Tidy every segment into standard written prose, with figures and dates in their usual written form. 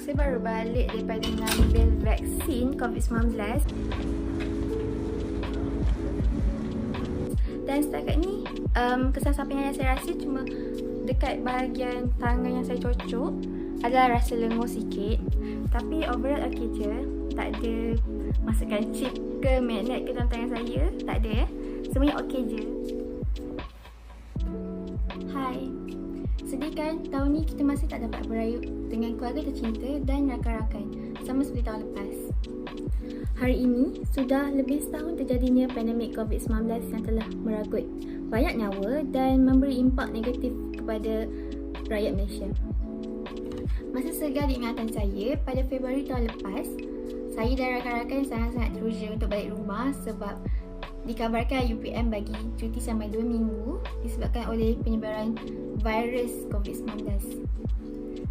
Saya baru balik daripada mengambil vaksin COVID-19 dan setakat ni kesan samping yang saya rasa cuma dekat bahagian tangan yang saya cocok adalah rasa lenguh sikit, tapi overall okey je. Tak ada masukkan chip ke magnet ke dalam tangan saya, tak ada semuanya okey je. Hai, sedih kan tahun ni kita masih tak dapat berayut dengan keluarga tercinta dan rakan-rakan sama seperti tahun lepas. Hari ini sudah lebih setahun terjadinya pandemik COVID-19 yang telah meragut banyak nyawa dan memberi impak negatif kepada rakyat Malaysia. Masa segar di ingatan saya, pada Februari tahun lepas, saya dan rakan-rakan sangat-sangat teruja untuk balik rumah sebab dikabarkan UPM bagi cuti sampai 2 minggu disebabkan oleh penyebaran virus COVID-19.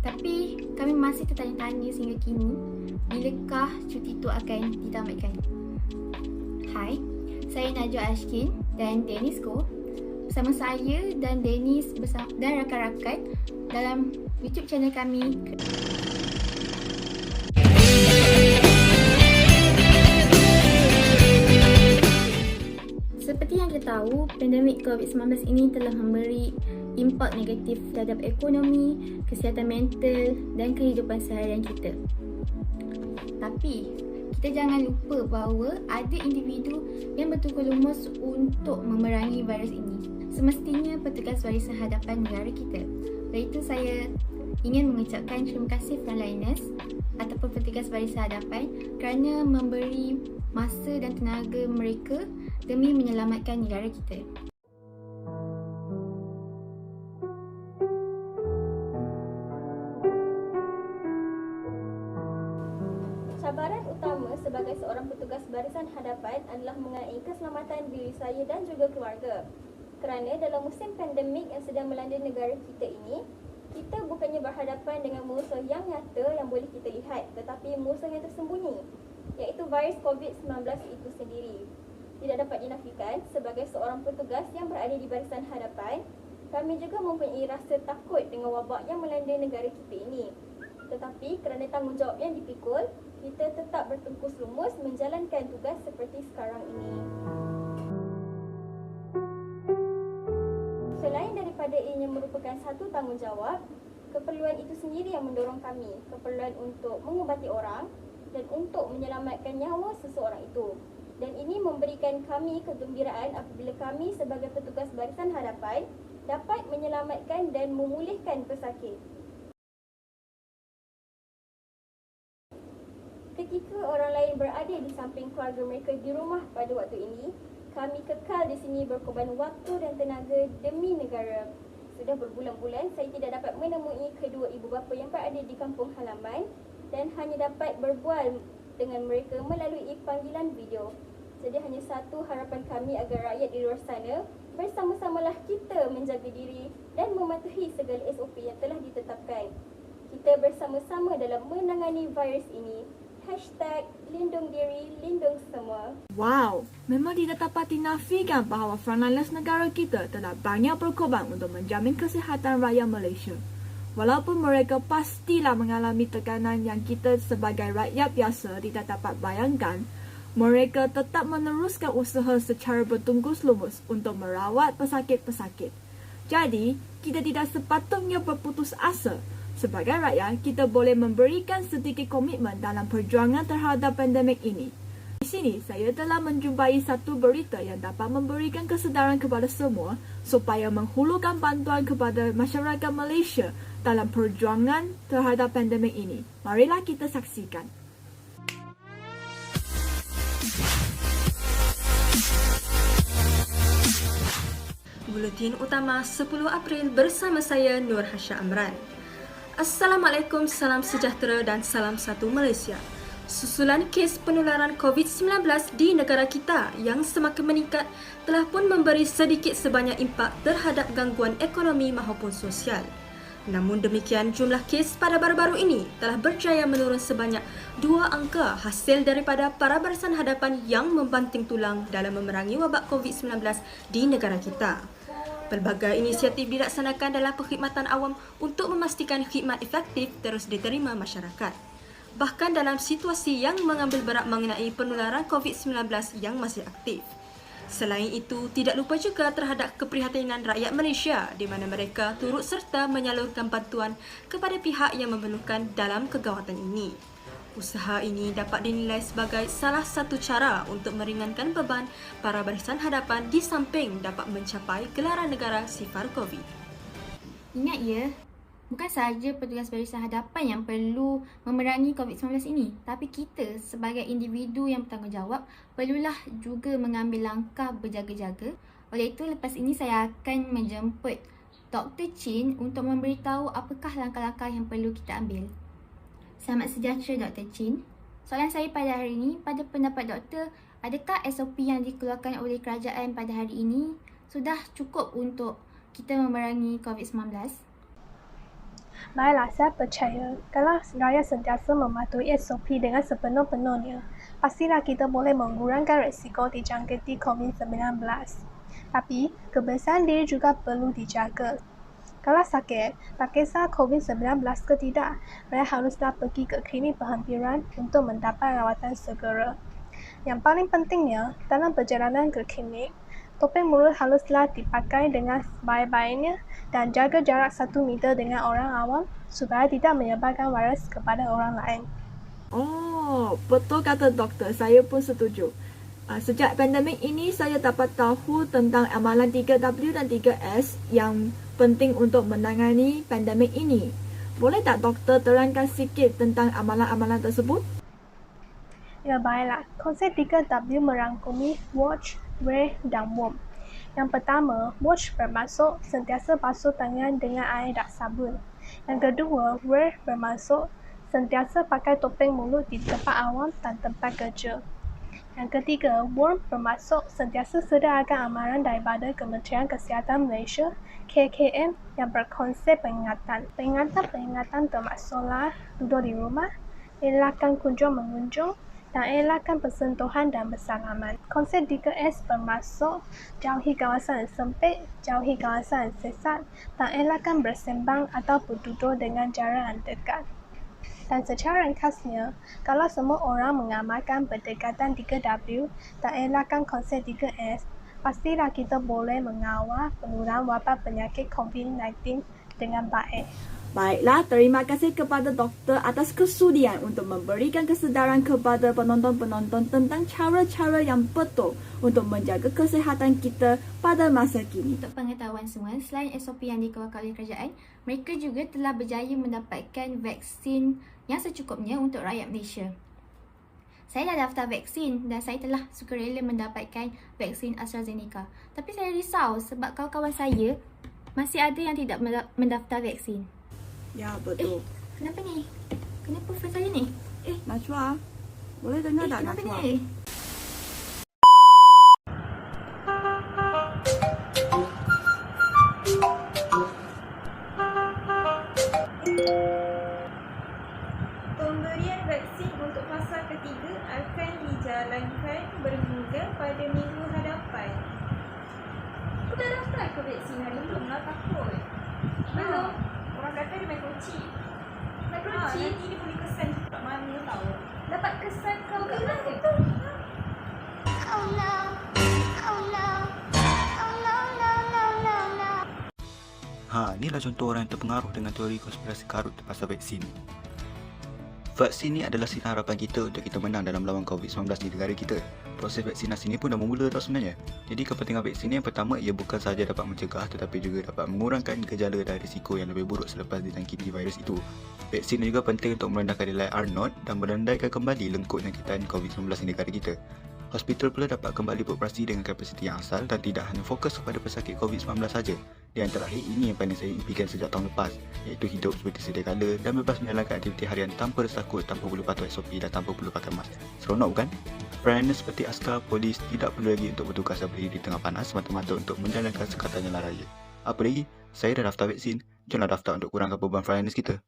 Tapi kami masih tertanya-tanya sehingga kini, bilakah cuti itu akan ditamatkan? Hai, saya Najwa Ashkin dan Dennis Goh. Bersama saya dan Dennis dan rakan-rakan dalam YouTube channel kami. Seperti yang kita tahu, pandemik COVID-19 ini telah memberi impak negatif terhadap ekonomi, kesihatan mental dan kehidupan seharian kita. Tapi, kita jangan lupa bahawa ada individu yang bertukar lumus untuk memerangi virus ini. Semestinya petugas barisan hadapan negara kita. Oleh itu saya ingin mengucapkan terima kasih frontliners ataupun petugas barisan hadapan kerana memberi masa dan tenaga mereka demi menyelamatkan negara kita. Cabaran utama sebagai seorang petugas barisan hadapan adalah mengenai keselamatan diri saya dan juga keluarga. Kerana dalam musim pandemik yang sedang melanda negara kita ini, kita bukannya berhadapan dengan musuh yang nyata yang boleh kita lihat, tetapi musuh yang tersembunyi, iaitu virus COVID-19 itu sendiri. Tidak dapat dinafikan, sebagai seorang petugas yang berada di barisan hadapan, kami juga mempunyai rasa takut dengan wabak yang melanda negara kita ini. Tetapi kerana tanggungjawab yang dipikul, kita tetap bertungkus lumus menjalankan tugas seperti sekarang ini. Selain daripada ianya merupakan satu tanggungjawab, keperluan itu sendiri yang mendorong kami, keperluan untuk mengubati orang dan untuk menyelamatkan nyawa seseorang itu. Dan ini memberikan kami kegembiraan apabila kami sebagai petugas barisan hadapan dapat menyelamatkan dan memulihkan pesakit. Ketika orang lain berada di samping keluarga mereka di rumah pada waktu ini, kami kekal di sini berkorban waktu dan tenaga demi negara. Sudah berbulan-bulan saya tidak dapat menemui kedua ibu bapa yang berada di kampung halaman dan hanya dapat berbual dengan mereka melalui panggilan video. Jadi hanya satu harapan kami agar rakyat di luar sana bersama-samalah kita menjaga diri dan mematuhi segala SOP yang telah ditetapkan. Kita bersama-sama dalam menangani virus ini. #lindung diri, lindung semua. Wow, memang tidak dapat dinafikan bahawa frontliners negara kita telah banyak berkorban untuk menjamin kesihatan rakyat Malaysia. Walaupun mereka pastilah mengalami tekanan yang kita sebagai rakyat biasa tidak dapat bayangkan, mereka tetap meneruskan usaha secara bertungkus lumus untuk merawat pesakit-pesakit. Jadi, kita tidak sepatutnya berputus asa. Sebagai rakyat, kita boleh memberikan sedikit komitmen dalam perjuangan terhadap pandemik ini. Di sini, saya telah menjumpai satu berita yang dapat memberikan kesedaran kepada semua supaya menghulurkan bantuan kepada masyarakat Malaysia dalam perjuangan terhadap pandemik ini. Marilah kita saksikan. Buletin Utama 10 April bersama saya Nur Hasya Amran. Assalamualaikum, salam sejahtera dan salam satu Malaysia. Susulan kes penularan COVID-19 di negara kita yang semakin meningkat telah pun memberi sedikit sebanyak impak terhadap gangguan ekonomi maupun sosial. Namun demikian, jumlah kes pada baru-baru ini telah berjaya menurun sebanyak 2 angka hasil daripada para barisan hadapan yang membanting tulang dalam memerangi wabak COVID-19 di negara kita. Pelbagai inisiatif dilaksanakan dalam perkhidmatan awam untuk memastikan khidmat efektif terus diterima masyarakat. Bahkan dalam situasi yang mengambil berat mengenai penularan COVID-19 yang masih aktif. Selain itu, tidak lupa juga terhadap keprihatinan rakyat Malaysia di mana mereka turut serta menyalurkan bantuan kepada pihak yang memerlukan dalam kegawatan ini. Usaha ini dapat dinilai sebagai salah satu cara untuk meringankan beban para barisan hadapan di samping dapat mencapai gelaran negara sifar COVID. Ingat ya, bukan sahaja petugas barisan hadapan yang perlu memerangi COVID-19 ini, tapi kita sebagai individu yang bertanggungjawab perlulah juga mengambil langkah berjaga-jaga. Oleh itu, lepas ini saya akan menjemput Dr. Chin untuk memberitahu apakah langkah-langkah yang perlu kita ambil. Selamat sejahtera Dr. Chin. Soalan saya pada hari ini, pada pendapat doktor, adakah SOP yang dikeluarkan oleh kerajaan pada hari ini sudah cukup untuk kita memerangi COVID-19? Baiklah, saya percaya kalau rakyat sentiasa mematuhi SOP dengan sepenuh-penuhnya, pastilah kita boleh mengurangkan risiko dijangkiti COVID-19. Tapi, kebersihan diri juga perlu dijaga. Kalau sakit, tak kisah COVID-19 ke tidak, mereka haruslah pergi ke klinik penghampiran untuk mendapat rawatan segera. Yang paling pentingnya, dalam perjalanan ke klinik, topeng mulut haruslah dipakai dengan sebaik-baiknya dan jaga jarak 1 meter dengan orang awam supaya tidak menyebarkan virus kepada orang lain. Oh, betul kata doktor. Saya pun setuju. Sejak pandemik ini, saya dapat tahu tentang amalan 3W dan 3S yang penting untuk menangani pandemik ini. Boleh tak doktor terangkan sikit tentang amalan-amalan tersebut? Ya, baiklah. Konsep 3W merangkumi watch, wear dan warm. Yang pertama, watch bermaksud sentiasa basuh tangan dengan air dan sabun. Yang kedua, wear bermaksud sentiasa pakai topeng mulut di tempat awam dan tempat kerja. Yang ketiga, warm bermaksud sentiasa sedia akan amaran daripada Kementerian Kesihatan Malaysia, KKM, yang berkonsep peringatan. Peringatan termaksudlah duduk di rumah, elakkan kunjung mengunjung, dan elakkan persentuhan dan bersalaman. Konsep 3S bermaksud jauhi kawasan yang sempit, jauhi kawasan yang sesat, dan elakkan bersembang atau berduduk dengan jarak yang dekat. Dan secara ringkasnya, kalau semua orang mengamalkan pendekatan 3W dan elakkan konsep 3S, pastilah kita boleh mengawal penularan wabak penyakit COVID-19 dengan baik. Baiklah, terima kasih kepada doktor atas kesudian untuk memberikan kesedaran kepada penonton-penonton tentang cara-cara yang betul untuk menjaga kesihatan kita pada masa kini. Untuk pengetahuan semua, selain SOP yang dikeluarkan oleh kerajaan, mereka juga telah berjaya mendapatkan vaksin yang secukupnya untuk rakyat Malaysia. Saya dah daftar vaksin dan saya telah sukarela mendapatkan vaksin AstraZeneca. Tapi saya risau sebab kawan-kawan saya masih ada yang tidak mendaftar vaksin. Ya, betul. Kenapa ni? Kenapa phone saya ni? Najwa, boleh dengar tak Kenapa Najwa? ni? Pemberian vaksin untuk fasa ketiga akan dijalankan bermula pada minggu hadapan. Kau dah daftar ke vaksin hari ni? Belum lah, takut. Belum. Orang kata dia microchip. Microchip? Nanti dia boleh kesan kat mana tahu. Dapat kesan kau kat mana? Oh no. Oh no. Oh no, no, no, no, no. Inilah contoh orang yang terpengaruh dengan teori konspirasi karut pasal vaksin. Vaksin ni adalah sinar harapan kita untuk kita menang dalam melawan COVID-19 di negara kita. Proses vaksinasi ni pun dah bermula tau sebenarnya. Jadi kepentingan vaksin ni yang pertama, ia bukan sahaja dapat mencegah tetapi juga dapat mengurangkan gejala dan risiko yang lebih buruk selepas dijangkiti virus itu. Vaksin juga penting untuk merendahkan nilai R0 dan merendahkan kembali lengkuk jangkitan COVID-19 di negara kita. Hospital pula dapat kembali beroperasi dengan kapasiti yang asal dan tidak hanya fokus kepada pesakit COVID-19 saja. Dan yang terakhir, ini yang paling saya impikan sejak tahun lepas, iaitu hidup seperti sedia kala dan bebas menjalankan aktiviti harian tanpa rasa takut, tanpa perlu patuh SOP dan tanpa perlu pakai mask. Seronok bukan? Friends seperti askar, polis tidak perlu lagi untuk bertugas berdiri di tengah panas semata-mata untuk menjalankan sekatan jalan raya. Apa lagi? Saya dah daftar vaksin Jomlah daftar untuk kurangkan beban frontliners kita.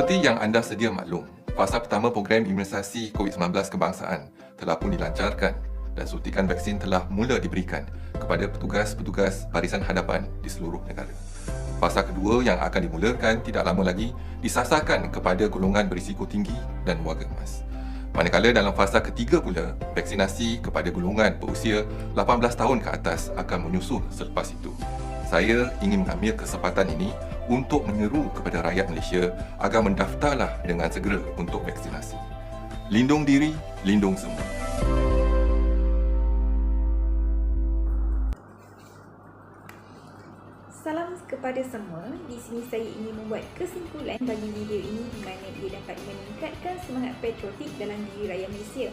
Seperti yang anda sedia maklum, fasa pertama program imunisasi COVID-19 kebangsaan telah pun dilancarkan dan suntikan vaksin telah mula diberikan kepada petugas-petugas barisan hadapan di seluruh negara. Fasa kedua yang akan dimulakan tidak lama lagi disasarkan kepada golongan berisiko tinggi dan warga emas. Manakala dalam fasa ketiga pula, vaksinasi kepada golongan berusia 18 tahun ke atas akan menyusul selepas itu. Saya ingin mengambil kesempatan ini untuk menyeru kepada rakyat Malaysia agar mendaftarlah dengan segera untuk vaksinasi. Lindung diri, lindung semua. Salam kepada semua. Di sini saya ingin membuat kesimpulan bagi video ini di mana ia dapat meningkatkan semangat patriotik dalam diri rakyat Malaysia.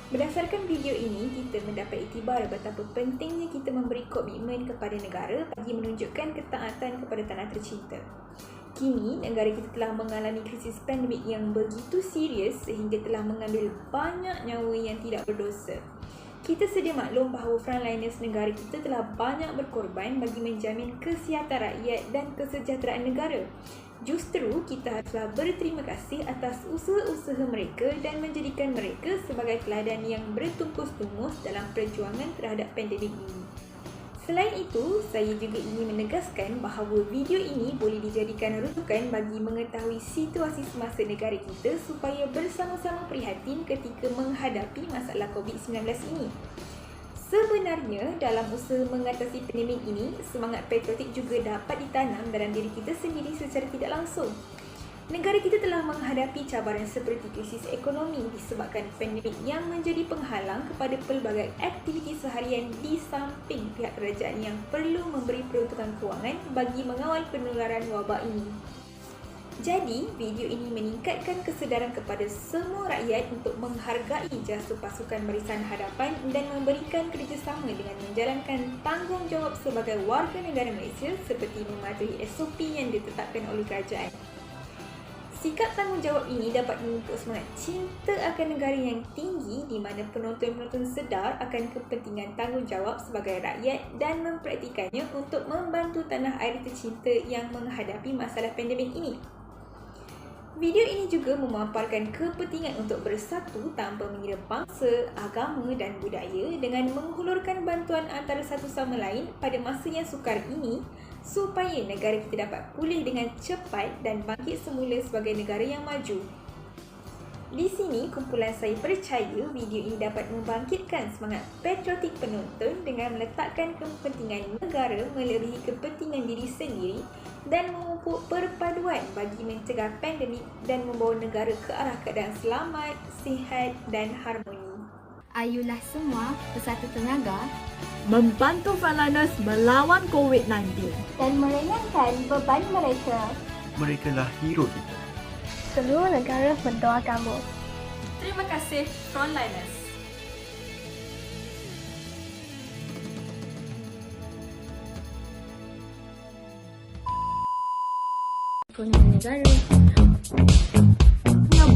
Berdasarkan video ini, kita mendapat iktibar betapa pentingnya kita memberi komitmen kepada negara bagi menunjukkan ketaatan kepada tanah tercinta. Kini, negara kita telah mengalami krisis pandemik yang begitu serius sehingga telah mengambil banyak nyawa yang tidak berdosa. Kita sedia maklum bahawa frontliners negara kita telah banyak berkorban bagi menjamin kesihatan rakyat dan kesejahteraan negara. Justru kita haruslah berterima kasih atas usaha-usaha mereka dan menjadikan mereka sebagai teladan yang bertungkus lumus dalam perjuangan terhadap pandemik ini. Selain itu, saya juga ingin menegaskan bahawa video ini boleh dijadikan rujukan bagi mengetahui situasi semasa negara kita supaya bersama-sama prihatin ketika menghadapi masalah COVID-19 ini. Sebenarnya, dalam usaha mengatasi pandemik ini, semangat patriotik juga dapat ditanam dalam diri kita sendiri secara tidak langsung. Negara kita telah menghadapi cabaran seperti krisis ekonomi disebabkan pandemik yang menjadi penghalang kepada pelbagai aktiviti seharian di samping pihak kerajaan yang perlu memberi peruntukan kewangan bagi mengawal penularan wabak ini. Jadi, video ini meningkatkan kesedaran kepada semua rakyat untuk menghargai jasa pasukan barisan hadapan dan memberikan kerjasama dengan menjalankan tanggungjawab sebagai warga negara Malaysia seperti mematuhi SOP yang ditetapkan oleh kerajaan. Sikap tanggungjawab ini dapat memupuk semangat cinta akan negara yang tinggi di mana penonton-penonton sedar akan kepentingan tanggungjawab sebagai rakyat dan mempraktikannya untuk membantu tanah air tercinta yang menghadapi masalah pandemik ini. Video ini juga memaparkan kepentingan untuk bersatu tanpa mengira bangsa, agama dan budaya dengan menghulurkan bantuan antara satu sama lain pada masa yang sukar ini supaya negara kita dapat pulih dengan cepat dan bangkit semula sebagai negara yang maju. Di sini, kumpulan saya percaya video ini dapat membangkitkan semangat patriotik penonton dengan meletakkan kepentingan negara melebihi kepentingan diri sendiri dan memupuk perpaduan bagi mencegah pandemik dan membawa negara ke arah keadaan selamat, sihat dan harmoni. Ayolah semua bersatu tenaga membantu frontliners melawan COVID-19 dan meringankan beban mereka. Mereka lah hero kita. Seluruh negara mendoakanmu. Terima kasih, frontliners. ekonomi negara. Yang